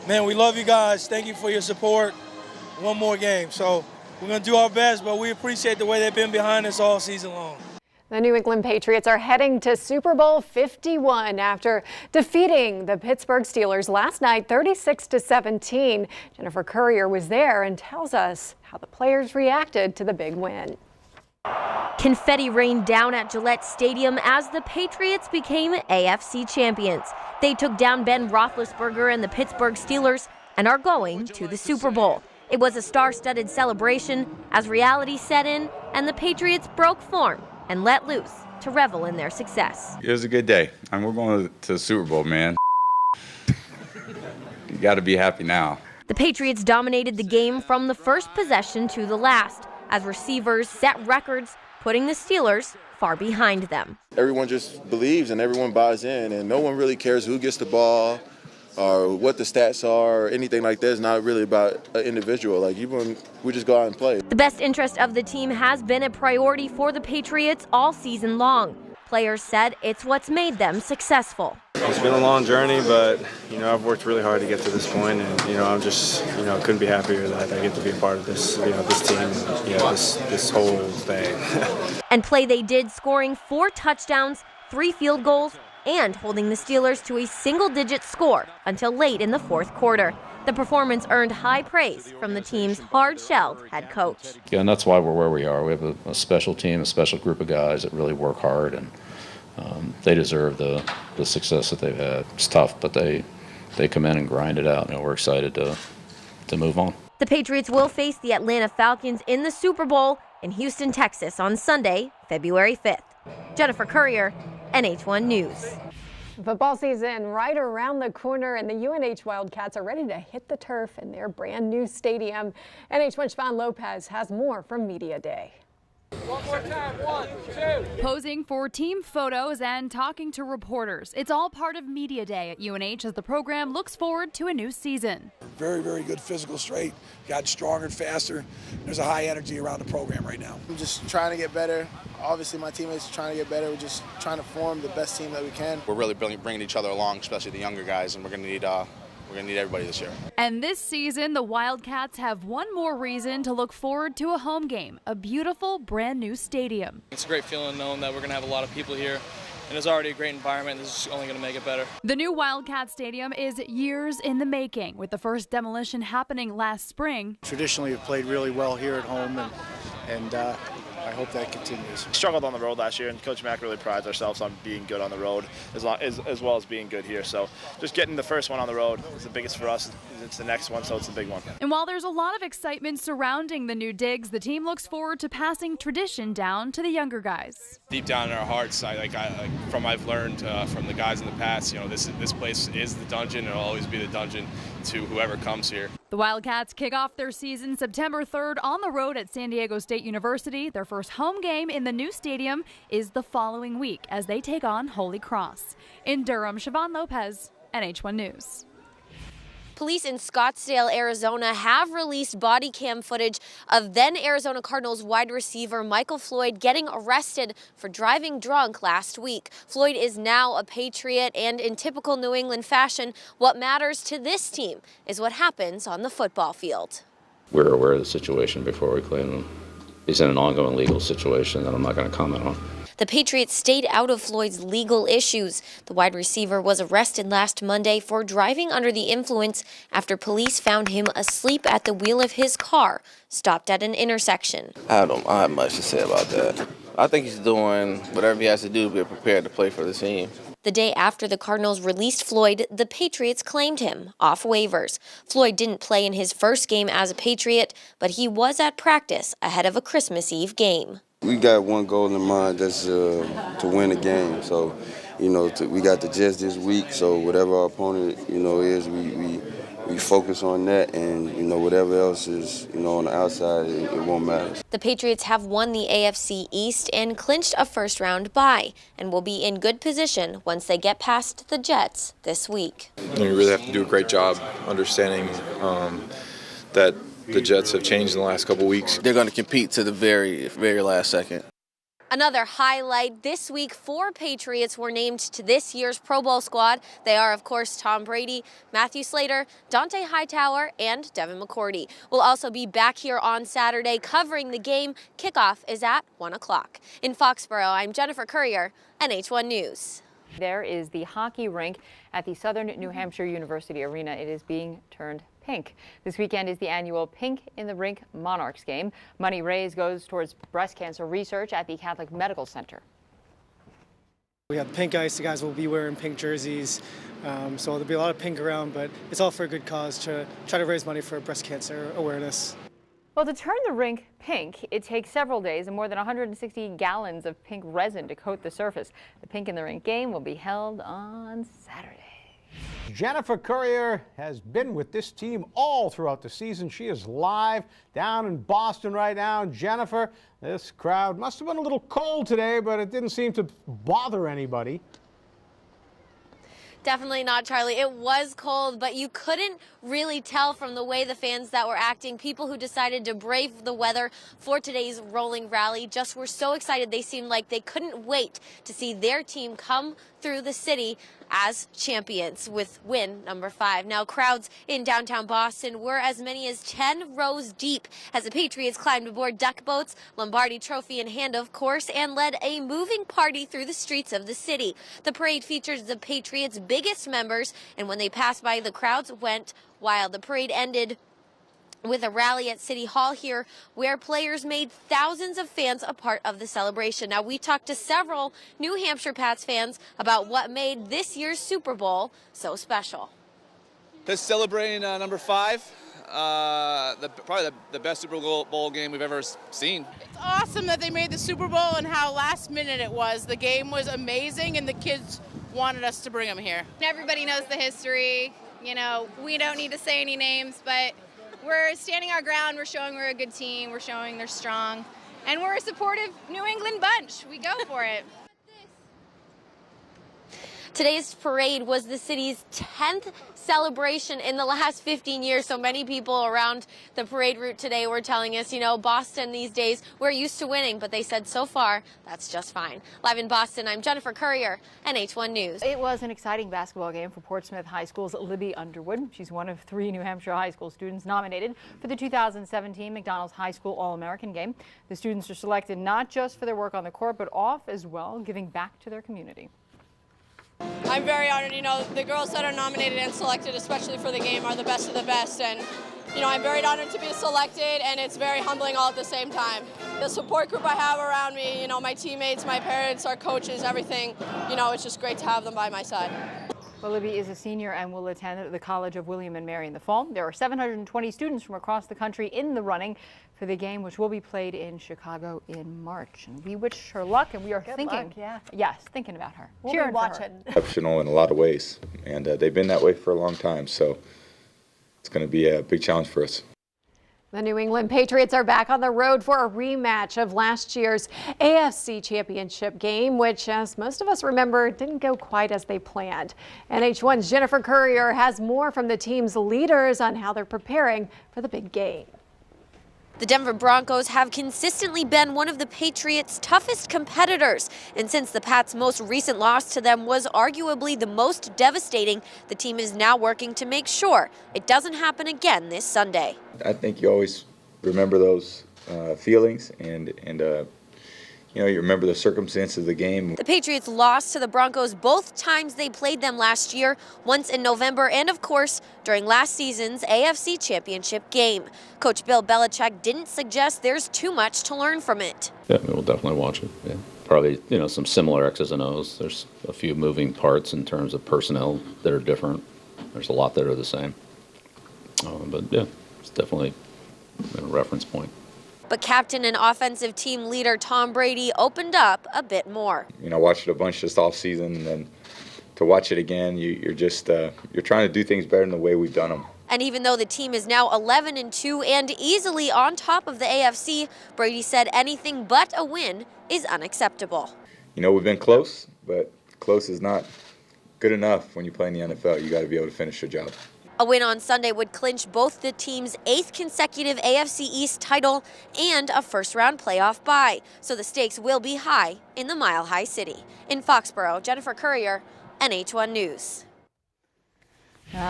man, we love you guys. Thank you for your support. One more game. So we're going to do our best, but we appreciate the way they've been behind us all season long. The New England Patriots are heading to Super Bowl 51 after defeating the Pittsburgh Steelers last night 36-17. Jennifer Courier was there and tells us how the players reacted to the big win. Confetti rained down at Gillette Stadium as the Patriots became AFC champions. They took down Ben Roethlisberger and the Pittsburgh Steelers and are going to the Super Bowl. It was a star-studded celebration as reality set in and the Patriots broke form and let loose to revel in their success. It was a good day. We're going to the Super Bowl, man. You got to be happy now. The Patriots dominated the game from the first possession to the last as receivers set records, putting the Steelers far behind them. Everyone just believes and everyone buys in, and no one really cares who gets the ball or what the stats are or anything like that. It's not really about an individual. Like, we just go out and play. The best interest of the team has been a priority for the Patriots all season long. Players said it's what's made them successful. It's been a long journey, but I've worked really hard to get to this point, and I'm just couldn't be happier that I get to be a part of this this team, this whole thing. And play they did, scoring 4 touchdowns, 3 field goals, and holding the Steelers to a single-digit score until late in the fourth quarter. The performance earned high praise from the team's hard-shelled head coach. Yeah, and that's why we're where we are. We have a special team, a special group of guys that really work hard, and they deserve the success that they've had. It's tough, but they come in and grind it out, and we're excited to move on. The Patriots will face the Atlanta Falcons in the Super Bowl in Houston, Texas on Sunday, February 5th. Jennifer Courier, NH1 News. Football season right around the corner, and the UNH Wildcats are ready to hit the turf in their brand new stadium. NH1's Siobhan Lopez has more from Media Day. One more time, 1, 2. Posing for team photos and talking to reporters. It's all part of Media Day at UNH as the program looks forward to a new season. Very, very good physical strength, got stronger and faster. There's a high energy around the program right now. I'm just trying to get better. Obviously, my teammates are trying to get better. We're just trying to form the best team that we can. We're really bringing each other along, especially the younger guys, and we're going to need everybody this year. And this season, the Wildcats have one more reason to look forward to a home game, a beautiful brand new stadium. It's a great feeling knowing that we're going to have a lot of people here, and it's already a great environment. This is only going to make it better. The new Wildcat Stadium is years in the making, with the first demolition happening last spring. Traditionally, we've played really well here at home, and I hope that continues. Struggled on the road last year, and Coach Mack really prides ourselves on being good on the road as well as being good here. So just getting the first one on the road is the biggest for us. It's the next one, so it's a big one. And while there's a lot of excitement surrounding the new digs, the team looks forward to passing tradition down to the younger guys. Deep down in our hearts, I've learned from the guys in the past, this place is the dungeon. It'll always be the dungeon to whoever comes here. The Wildcats kick off their season September 3rd on the road at San Diego State University. Their first home game in the new stadium is the following week as they take on Holy Cross. In Durham, Siobhan Lopez, NH1 News. Police in Scottsdale, Arizona have released body cam footage of then Arizona Cardinals wide receiver Michael Floyd getting arrested for driving drunk last week. Floyd is now a Patriot, and in typical New England fashion, what matters to this team is what happens on the football field. We're aware of the situation before we claim him. He's in an ongoing legal situation that I'm not going to comment on. The Patriots stayed out of Floyd's legal issues. The wide receiver was arrested last Monday for driving under the influence after police found him asleep at the wheel of his car, stopped at an intersection. I don't have much to say about that. I think he's doing whatever he has to do to be prepared to play for the team. The day after the Cardinals released Floyd, the Patriots claimed him off waivers. Floyd didn't play in his first game as a Patriot, but he was at practice ahead of a Christmas Eve game. We got one goal in mind, that's to win the game. So, we got the Jets this week. So whatever our opponent, is, we focus on that, and whatever else is, on the outside, it won't matter. The Patriots have won the AFC East and clinched a first-round bye, and will be in good position once they get past the Jets this week. You really have to do a great job understanding that the Jets have changed in the last couple weeks. They're going to compete to the very, very last second. Another highlight this week, 4 Patriots were named to this year's Pro Bowl squad. They are, of course, Tom Brady, Matthew Slater, Dante Hightower, and Devin McCourty. We'll also be back here on Saturday covering the game. Kickoff is at 1 o'clock. In Foxborough, I'm Jennifer Courier, NH1 News. There is the hockey rink at the Southern New Hampshire University Arena. It is being turned pink. This weekend is the annual Pink in the Rink Monarchs game. Money raised goes towards breast cancer research at the Catholic Medical Center. We have pink ice. The guys will be wearing pink jerseys. So there'll be a lot of pink around, but it's all for a good cause to try to raise money for breast cancer awareness. Well, to turn the rink pink, it takes several days and more than 160 gallons of pink resin to coat the surface. The Pink in the Rink game will be held on Saturday. Jennifer Courier has been with this team all throughout the season. She is live down in Boston right now. Jennifer, this crowd must have been a little cold today, but it didn't seem to bother anybody. Definitely not, Charlie. It was cold, but you couldn't really tell from the way the fans that were acting. People who decided to brave the weather for today's rolling rally just were so excited. They seemed like they couldn't wait to see their team come through the city as champions with win number 5. Now, crowds in downtown Boston were as many as 10 rows deep as the Patriots climbed aboard duck boats, Lombardi Trophy in hand, of course, and led a moving party through the streets of the city. The parade features the Patriots' biggest members, and when they passed by, the crowds went wild. The parade ended with a rally at City Hall here where players made thousands of fans a part of the celebration. Now, we talked to several New Hampshire Pats fans about what made this year's Super Bowl so special. Just celebrating number 5, probably the best Super Bowl game we've ever seen. It's awesome that they made the Super Bowl and how last minute it was. The game was amazing and the kids wanted us to bring them here. Everybody knows the history. You know, we don't need to say any names, but we're standing our ground. We're showing we're a good team. We're showing they're strong. And we're a supportive New England bunch. We go for it. Today's parade was the city's 10th celebration in the last 15 years. So many people around the parade route today were telling us, you know, Boston these days, we're used to winning, but they said so far, that's just fine. Live in Boston, I'm Jennifer Courier, NH1 News. It was an exciting basketball game for Portsmouth High School's Libby Underwood. She's one of 3 New Hampshire high school students nominated for the 2017 McDonald's High School All-American game. The students are selected not just for their work on the court, but off as well, giving back to their community. I'm very honored. You know, the girls that are nominated and selected, especially for the game, are the best of the best. And, you know, I'm very honored to be selected, and it's very humbling all at the same time. The support group I have around me, you know, my teammates, my parents, our coaches, everything, you know, it's just great to have them by my side. Well, Libby is a senior and will attend the College of William and Mary in the fall. There are 720 students from across the country in the running for the game, which will be played in Chicago in March. And we wish her luck, and we are thinking about her. We'll cheering be watching. Exceptional in a lot of ways, and they've been that way for a long time, so it's going to be a big challenge for us. The New England Patriots are back on the road for a rematch of last year's AFC Championship game, which, as most of us remember, didn't go quite as they planned. NH1's Jennifer Courier has more from the team's leaders on how they're preparing for the big game. The Denver Broncos have consistently been one of the Patriots' toughest competitors, and since the Pats' most recent loss to them was arguably the most devastating, the team is now working to make sure it doesn't happen again this Sunday. I think you always remember those feelings, and you know, you remember the circumstances of the game. The Patriots lost to the Broncos both times they played them last year, once in November and, of course, during last season's AFC Championship game. Coach Bill Belichick didn't suggest there's too much to learn from it. Yeah, we'll definitely watch it. Yeah. Probably, you know, some similar X's and O's. There's a few moving parts in terms of personnel that are different. There's a lot that are the same. But, yeah, it's definitely a reference point. But captain and offensive team leader Tom Brady opened up a bit more. You know, I watched it a bunch this offseason, and then to watch it again, you're just you're trying to do things better than the way we've done them. And even though the team is now 11-2 and easily on top of the AFC, Brady said anything but a win is unacceptable. You know, we've been close, but close is not good enough when you play in the NFL. You got to be able to finish your job. A win on Sunday would clinch both the teams' 8th consecutive AFC East title and a first-round playoff bye, so the stakes will be high in the Mile High City. In Foxborough, Jennifer Courier, NH1 News.